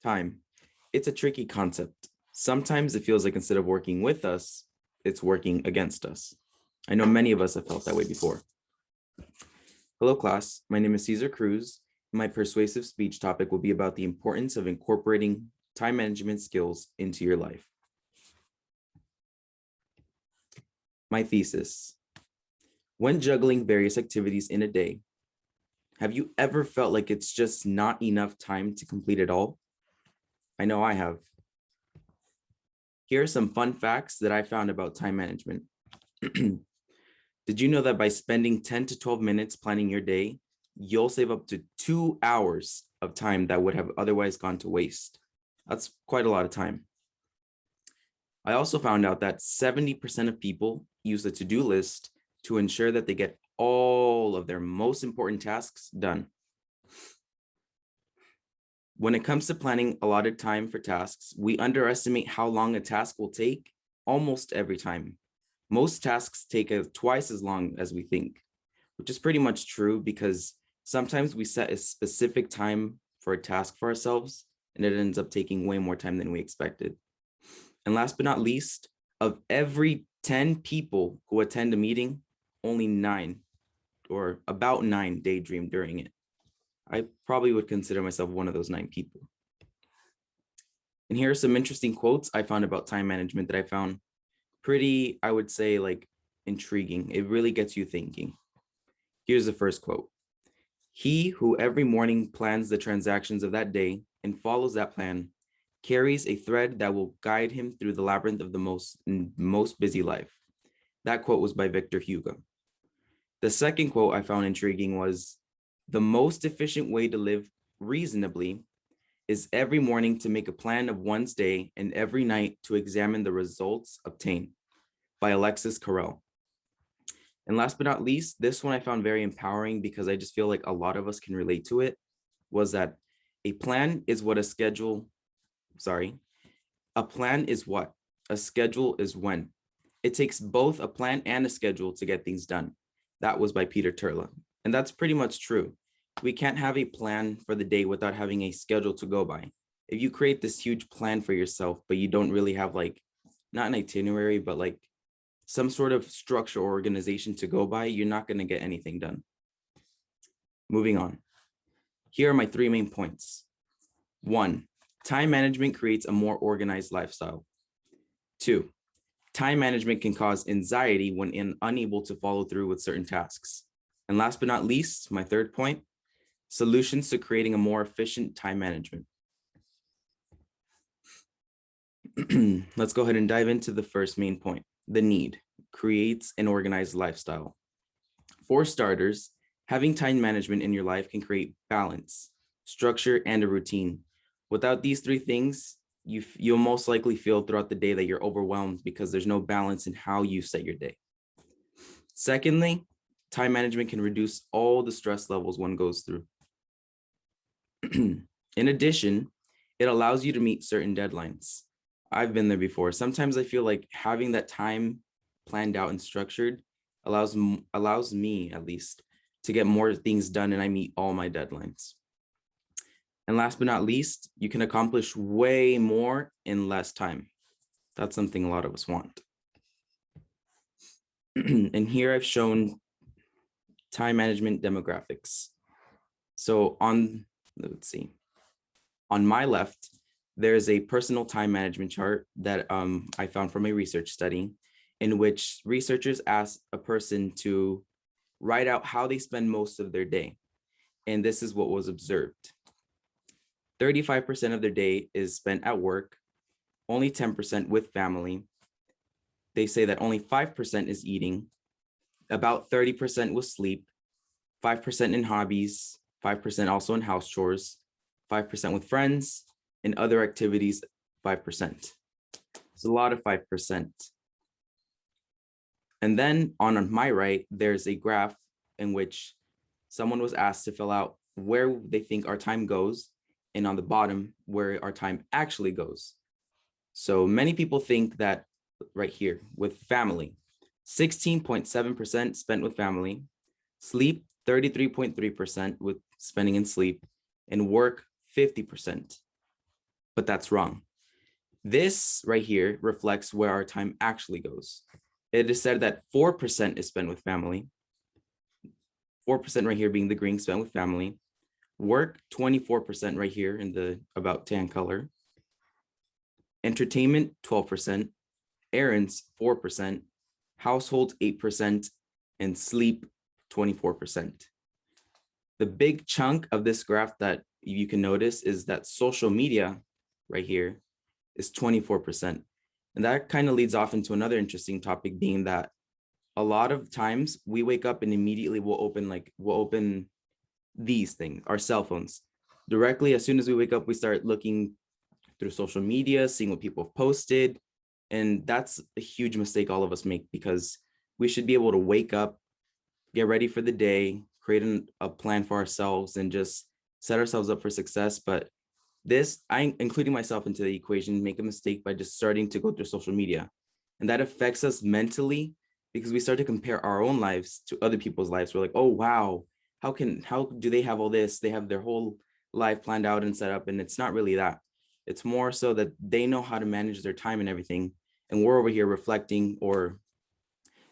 Time. It's a tricky concept. Sometimes it feels like instead of working with us, it's working against us. I know many of us have felt that way before. Hello, class. My name is Cesar Cruz. My persuasive speech topic will be about the importance of incorporating time management skills into your life. My thesis. When juggling various activities in a day, have you ever felt like it's just not enough time to complete it all? I know I have. Here are some fun facts that I found about time management. Did you know that by spending 10 to 12 minutes planning your day, you'll save up to 2 hours of time that would have otherwise gone to waste? That's quite a lot of time. I also found out that 70% of people use a to-do list to ensure that they get all of their most important tasks done. When it comes to planning allotted time for tasks, we underestimate how long a task will take almost every time. Most tasks take twice as long as we think, which is pretty much true because sometimes we set a specific time for a task for ourselves and it ends up taking way more time than we expected. And last but not least, of every 10 people who attend a meeting, only 9 or about 9 daydream during it. I probably would consider myself one of those 9 people. And here are some interesting quotes I found about time management that I found pretty, I would say, like intriguing. It really gets you thinking. Here's the first quote. He who every morning plans the transactions of that day and follows that plan carries a thread that will guide him through the labyrinth of the most busy life. That quote was by Victor Hugo. The second quote I found intriguing was, the most efficient way to live reasonably is every morning to make a plan of one's day and every night to examine the results obtained, by Alexis Carrel. And last but not least, this one I found very empowering because I just feel like a lot of us can relate to it, was that a plan is what a schedule is when. It takes both a plan and a schedule to get things done. That was by Peter Turla. And that's pretty much true. We can't have a plan for the day without having a schedule to go by. If you create this huge plan for yourself, but you don't really have like, not an itinerary, but like some sort of structure or organization to go by, you're not going to get anything done. Moving on. Here are my 3 main points. 1, time management creates a more organized lifestyle. 2, time management can cause anxiety when unable to follow through with certain tasks. And last but not least, my 3rd point, solutions to creating a more efficient time management. Let's go ahead and dive into the first main point. The need creates an organized lifestyle. For starters, having time management in your life can create balance, structure, and a routine. Without these 3 things, you'll most likely feel throughout the day that you're overwhelmed because there's no balance in how you set your day. Secondly, time management can reduce all the stress levels one goes through. In addition, it allows you to meet certain deadlines. I've been there before. Sometimes I feel like having that time planned out and structured allows me, at least, to get more things done and I meet all my deadlines. And last but not least, you can accomplish way more in less time. That's something a lot of us want. And here I've shown time management demographics. So let's see. On my left, there's a personal time management chart that I found from a research study in which researchers asked a person to write out how they spend most of their day. And this is what was observed. 35% of their day is spent at work, only 10% with family. They say that only 5% is eating, about 30% with sleep, 5% in hobbies, 5% also in house chores, 5% with friends, and other activities, 5%. It's a lot of 5%. And then on my right, there's a graph in which someone was asked to fill out where they think our time goes, and on the bottom, where our time actually goes. So many people think that right here with family, 16.7% spent with family, sleep, 33.3% with spending in sleep, and work, 50%. but that's wrong. This right here reflects where our time actually goes. It is said that 4% is spent with family, 4% right here being the green, spent with family, work 24% right here in the about tan color, entertainment 12%, errands 4%, household 8%, and sleep 24%. The big chunk of this graph that you can notice is that social media right here is 24%. And that kind of leads off into another interesting topic, being that a lot of times we wake up and immediately we'll open these things, our cell phones. Directly, as soon as we wake up, we start looking through social media, seeing what people have posted. And that's a huge mistake all of us make, because we should be able to wake up, get ready for the day, create a plan for ourselves, and just set ourselves up for success. But this, I, including myself into the equation, make a mistake by just starting to go through social media. And that affects us mentally, because we start to compare our own lives to other people's lives. We're like, oh, wow, how do they have all this? They have their whole life planned out and set up. And it's not really that. It's more so that they know how to manage their time and everything. And we're over here reflecting or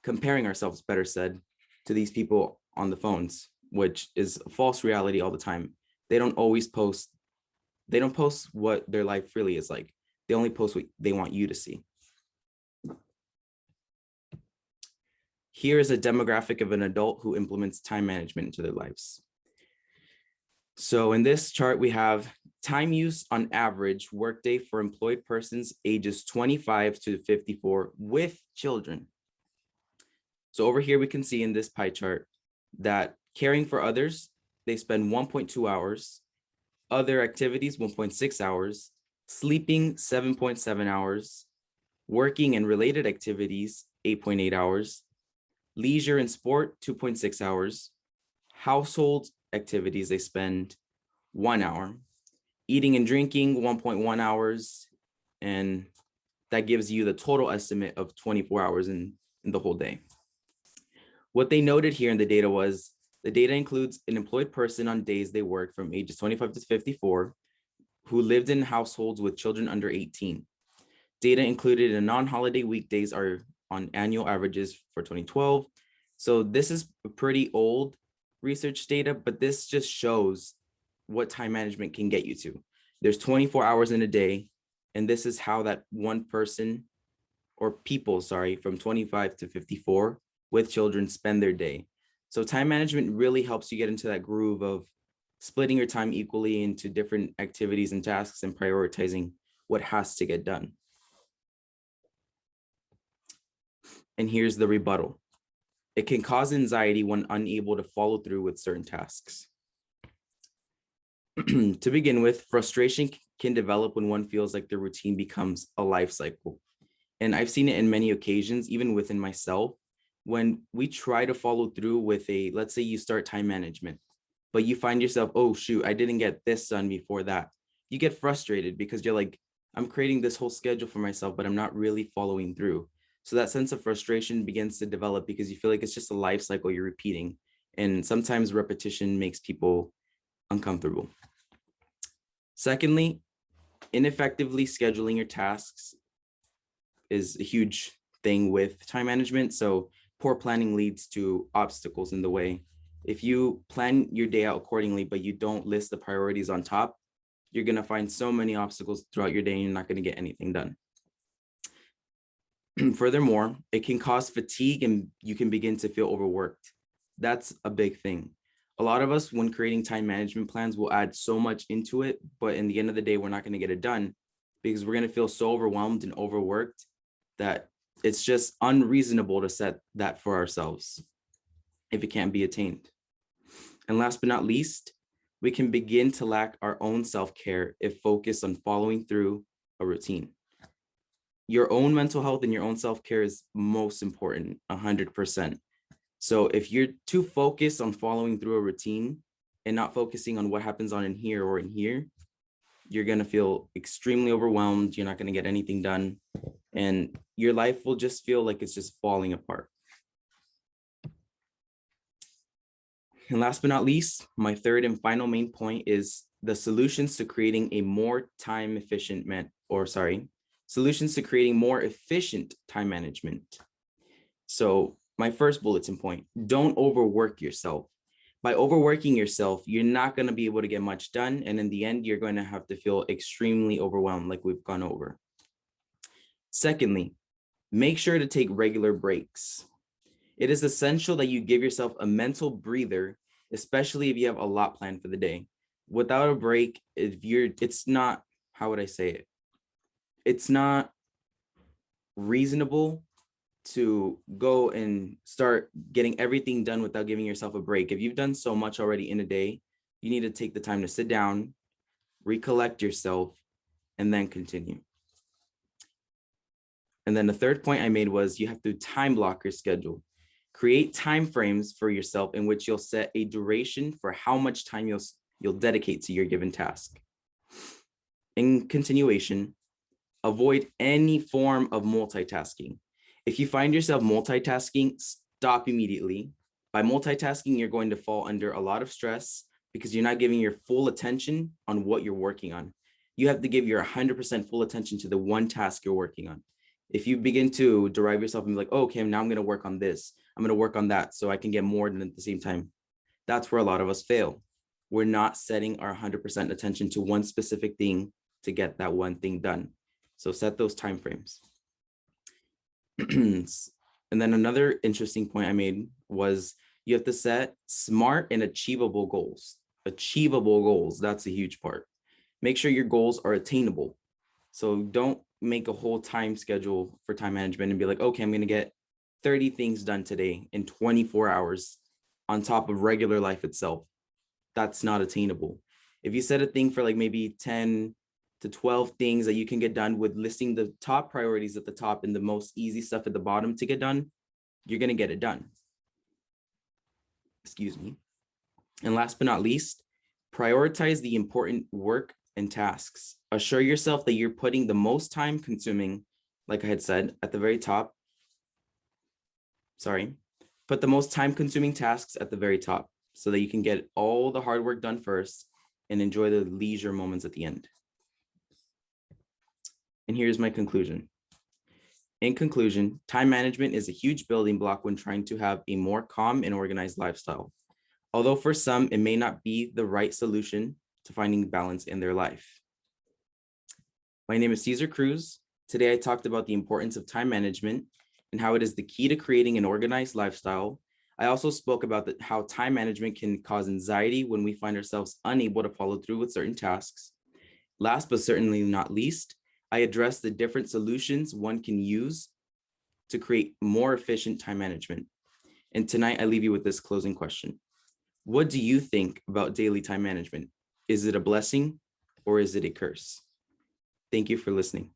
comparing ourselves, better said, to these people on the phones, which is a false reality all the time. They don't post what their life really is like. They only post what they want you to see. Here is a demographic of an adult who implements time management into their lives. So in this chart, we have time use on average workday for employed persons ages 25 to 54 with children. So over here, we can see in this pie chart that caring for others, they spend 1.2 hours, other activities, 1.6 hours, sleeping, 7.7 hours, working and related activities, 8.8 hours, leisure and sport, 2.6 hours, household activities, they spend 1 hour, eating and drinking, 1.1 hours, and that gives you the total estimate of 24 hours in the whole day. What they noted here in the data was, the data includes an employed person on days they work from ages 25 to 54 who lived in households with children under 18. Data included in non-holiday weekdays are on annual averages for 2012. So this is pretty old research data, but this just shows what time management can get you to. There's 24 hours in a day, and this is how that one person or people, sorry, from 25 to 54 with children spend their day. So time management really helps you get into that groove of splitting your time equally into different activities and tasks and prioritizing what has to get done. And here's the rebuttal. It can cause anxiety when unable to follow through with certain tasks. To begin with, frustration can develop when one feels like the routine becomes a life cycle. And I've seen it in many occasions, even within myself, when we try to follow through with let's say you start time management, but you find yourself, oh shoot, I didn't get this done before that. You get frustrated because you're like, I'm creating this whole schedule for myself, but I'm not really following through. So that sense of frustration begins to develop because you feel like it's just a life cycle you're repeating. And sometimes repetition makes people uncomfortable. Secondly, ineffectively scheduling your tasks is a huge thing with time management. So poor planning leads to obstacles in the way. If you plan your day out accordingly, but you don't list the priorities on top, you're going to find so many obstacles throughout your day and you're not going to get anything done. Furthermore, it can cause fatigue and you can begin to feel overworked. That's a big thing. A lot of us, when creating time management plans, will add so much into it, but in the end of the day, we're not going to get it done because we're going to feel so overwhelmed and overworked that it's just unreasonable to set that for ourselves if it can't be attained. And last but not least, we can begin to lack our own self-care if focused on following through a routine. Your own mental health and your own self-care is most important, 100%. So if you're too focused on following through a routine and not focusing on what happens on in here or in here, you're going to feel extremely overwhelmed. You're not going to get anything done. And your life will just feel like it's just falling apart. And last but not least, my third and final main point is the solutions to creating a more time efficient solutions to creating more efficient time management. So my first bulletin point, don't overwork yourself. By overworking yourself, you're not going to be able to get much done. And in the end, you're going to have to feel extremely overwhelmed, like we've gone over. Secondly, make sure to take regular breaks. It is essential that you give yourself a mental breather, especially if you have a lot planned for the day. Without a break, it's not, how would I say it? It's not reasonable to go and start getting everything done without giving yourself a break. If you've done so much already in a day, you need to take the time to sit down, recollect yourself, and then continue. And then the third point I made was you have to time block your schedule. Create time frames for yourself in which you'll set a duration for how much time you'll dedicate to your given task. In continuation, avoid any form of multitasking. If you find yourself multitasking, stop immediately. By multitasking, you're going to fall under a lot of stress because you're not giving your full attention on what you're working on. You have to give your 100% full attention to the one task you're working on. If you begin to derive yourself and be like, oh, okay, now I'm going to work on this, I'm going to work on that so I can get more than at the same time. That's where a lot of us fail. We're not setting our 100% attention to one specific thing to get that one thing done. So set those time frames. And then another interesting point I made was you have to set smart and achievable goals. Achievable goals, that's a huge part. Make sure your goals are attainable. So don't make a whole time schedule for time management and be like, okay, I'm going to get 30 things done today in 24 hours on top of regular life itself. That's not attainable. If you set a thing for like maybe 10 to 12 things that you can get done with listing the top priorities at the top and the most easy stuff at the bottom to get done, you're going to get it done. Excuse me. And last but not least, prioritize the important work and tasks. Assure yourself that you're putting the most time consuming, like I had said at the very top. Put the most time consuming tasks at the very top so that you can get all the hard work done first and enjoy the leisure moments at the end. And here's my conclusion. In conclusion, time management is a huge building block when trying to have a more calm and organized lifestyle. Although for some, it may not be the right solution to finding balance in their life. My name is Cesar Cruz. Today, I talked about the importance of time management and how it is the key to creating an organized lifestyle. I also spoke about how time management can cause anxiety when we find ourselves unable to follow through with certain tasks. Last but certainly not least, I addressed the different solutions one can use to create more efficient time management. And tonight, I leave you with this closing question. What do you think about daily time management? Is it a blessing or is it a curse? Thank you for listening.